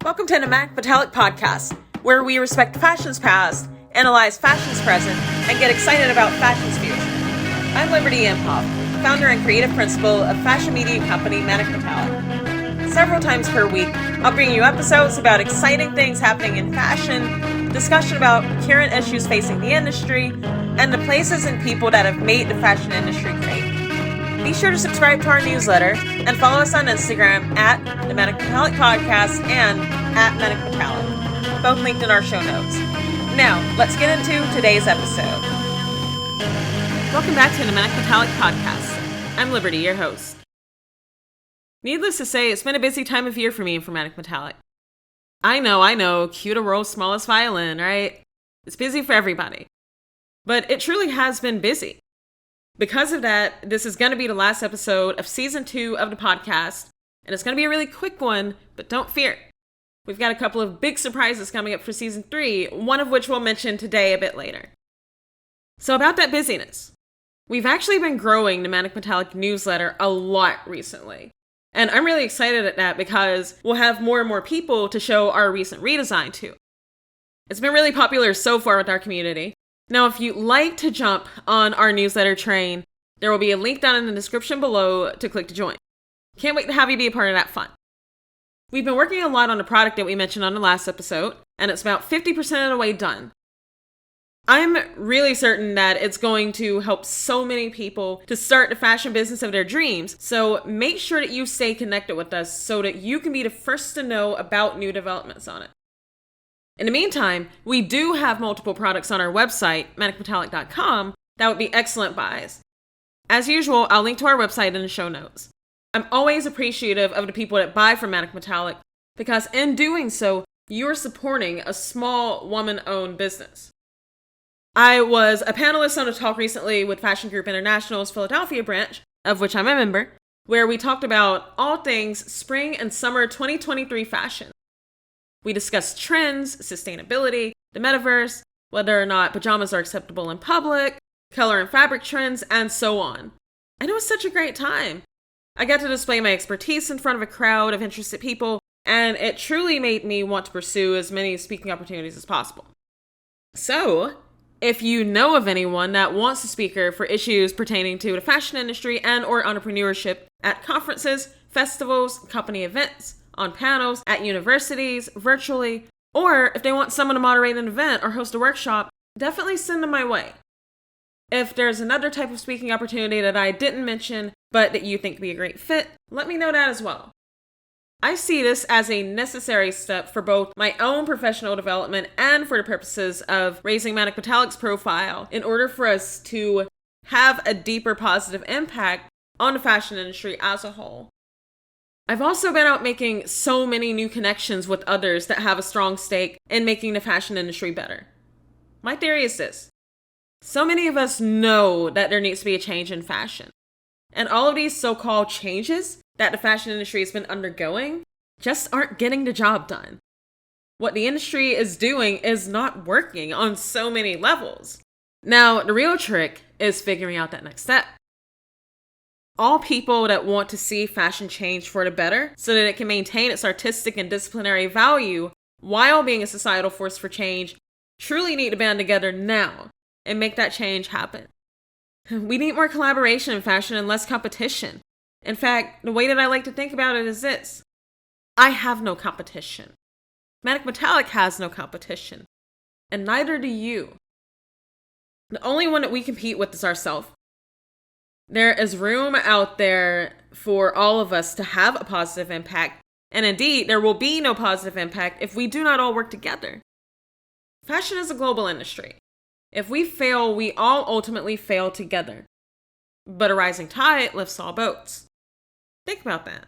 Welcome to the Manic Metallic Podcast, where we respect fashion's past, analyze fashion's present, and get excited about fashion's future. I'm Liberty Imhoff, founder and creative principal of fashion media company Manic Metallic. Several times per week, I'll bring you episodes about exciting things happening in fashion, discussion about current issues facing the industry, and the places and people that have made the fashion industry great. Be sure to subscribe to our newsletter and follow us on Instagram at the Manic Metallic Podcast and at Manic Metallic, both linked in our show notes. Now, let's get into today's episode. Welcome back to the Manic Metallic Podcast. I'm Liberty, your host. Needless to say, it's been a busy time of year for me and for Manic Metallic. I know, cue the world's smallest violin, right? It's busy for everybody. But it truly has been busy. Because of that, this is going to be the last episode of Season 2 of the podcast, and it's going to be a really quick one, but don't fear. We've got a couple of big surprises coming up for Season 3, one of which we'll mention today a bit later. So about that busyness, we've actually been growing the Manic Metallic newsletter a lot recently, and I'm really excited at that because we'll have more and more people to show our recent redesign to. It's been really popular so far with our community. Now, if you'd like to jump on our newsletter train, there will be a link down in the description below to click to join. Can't wait to have you be a part of that fun. We've been working a lot on the product that we mentioned on the last episode, and it's about 50% of the way done. I'm really certain that it's going to help so many people to start the fashion business of their dreams, so make sure that you stay connected with us so that you can be the first to know about new developments on it. In the meantime, we do have multiple products on our website, manicmetallic.com, that would be excellent buys. As usual, I'll link to our website in the show notes. I'm always appreciative of the people that buy from Manic Metallic because in doing so, you're supporting a small woman-owned business. I was a panelist on a talk recently with Fashion Group International's Philadelphia branch, of which I'm a member, where we talked about all things spring and summer 2023 fashion. We discussed trends, sustainability, the metaverse, whether or not pajamas are acceptable in public, color and fabric trends, and so on. And it was such a great time. I got to display my expertise in front of a crowd of interested people, and it truly made me want to pursue as many speaking opportunities as possible. So, if you know of anyone that wants a speaker for issues pertaining to the fashion industry and or entrepreneurship at conferences, festivals, company events, on panels, at universities, virtually, or if they want someone to moderate an event or host a workshop, definitely send them my way. If there's another type of speaking opportunity that I didn't mention, but that you think would be a great fit, let me know that as well. I see this as a necessary step for both my own professional development and for the purposes of raising Manic Metallic's profile in order for us to have a deeper positive impact on the fashion industry as a whole. I've also been out making so many new connections with others that have a strong stake in making the fashion industry better. My theory is this. So many of us know that there needs to be a change in fashion. And all of these so-called changes that the fashion industry has been undergoing just aren't getting the job done. What the industry is doing is not working on so many levels. Now, the real trick is figuring out that next step. All people that want to see fashion change for the better so that it can maintain its artistic and disciplinary value while being a societal force for change truly need to band together now and make that change happen. We need more collaboration in fashion and less competition. In fact, the way that I like to think about it is this. I have no competition. Manic Metallic has no competition. And neither do you. The only one that we compete with is ourselves. There is room out there for all of us to have a positive impact, and indeed, there will be no positive impact if we do not all work together. Fashion is a global industry. If we fail, we all ultimately fail together. But a rising tide lifts all boats. Think about that.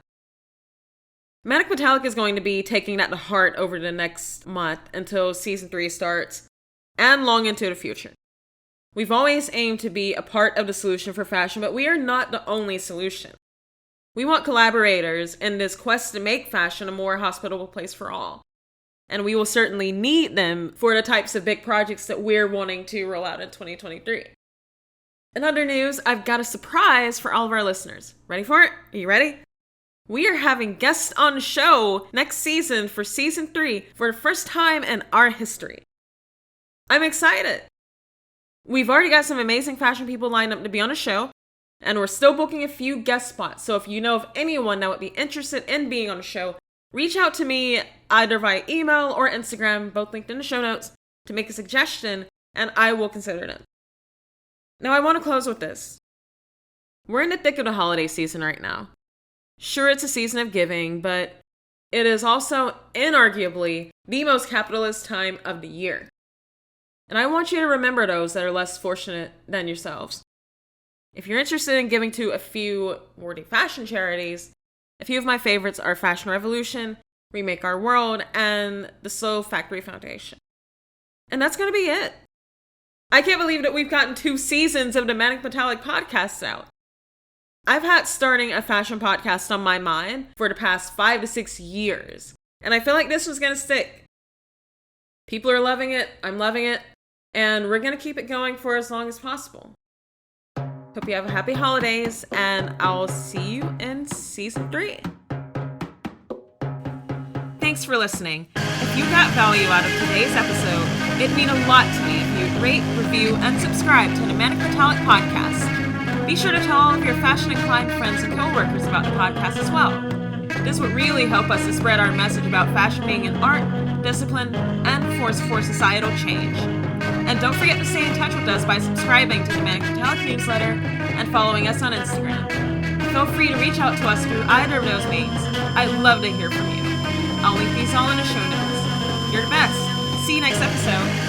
Manic Metallic is going to be taking that to heart over the next month until Season 3 starts, and long into the future. We've always aimed to be a part of the solution for fashion, but we are not the only solution. We want collaborators in this quest to make fashion a more hospitable place for all. And we will certainly need them for the types of big projects that we're wanting to roll out in 2023. In other news, I've got a surprise for all of our listeners. Ready for it? Are you ready? We are having guests on the show next season for season 3 for the first time in our history. I'm excited. We've already got some amazing fashion people lined up to be on the show, and we're still booking a few guest spots. So if you know of anyone that would be interested in being on the show, reach out to me either via email or Instagram, both linked in the show notes, to make a suggestion, and I will consider it. Now I want to close with this. We're in the thick of the holiday season right now. Sure, it's a season of giving, but it is also inarguably the most capitalist time of the year. And I want you to remember those that are less fortunate than yourselves. If you're interested in giving to a few worthy fashion charities, a few of my favorites are Fashion Revolution, Remake Our World, and the Soul Factory Foundation. And that's going to be it. I can't believe that we've gotten 2 seasons of the Manic Metallic Podcast out. I've had starting a fashion podcast on my mind for the past 5 to 6 years, and I feel like this was going to stick. People are loving it, I'm loving it, and we're going to keep it going for as long as possible. Hope you have a happy holidays, and I'll see you in season 3. Thanks for listening. If you got value out of today's episode, it'd mean a lot to me if you'd rate, review, and subscribe to the Manic Metallic Podcast. Be sure to tell all of your fashion-inclined friends and coworkers about the podcast as well. This would really help us to spread our message about fashion being an art, discipline, and force for societal change. And don't forget to stay in touch with us by subscribing to the Manic Metallic newsletter and following us on Instagram. Feel free to reach out to us through either of those means. I'd love to hear from you. I'll link these all in the show notes. You're the best. See you next episode.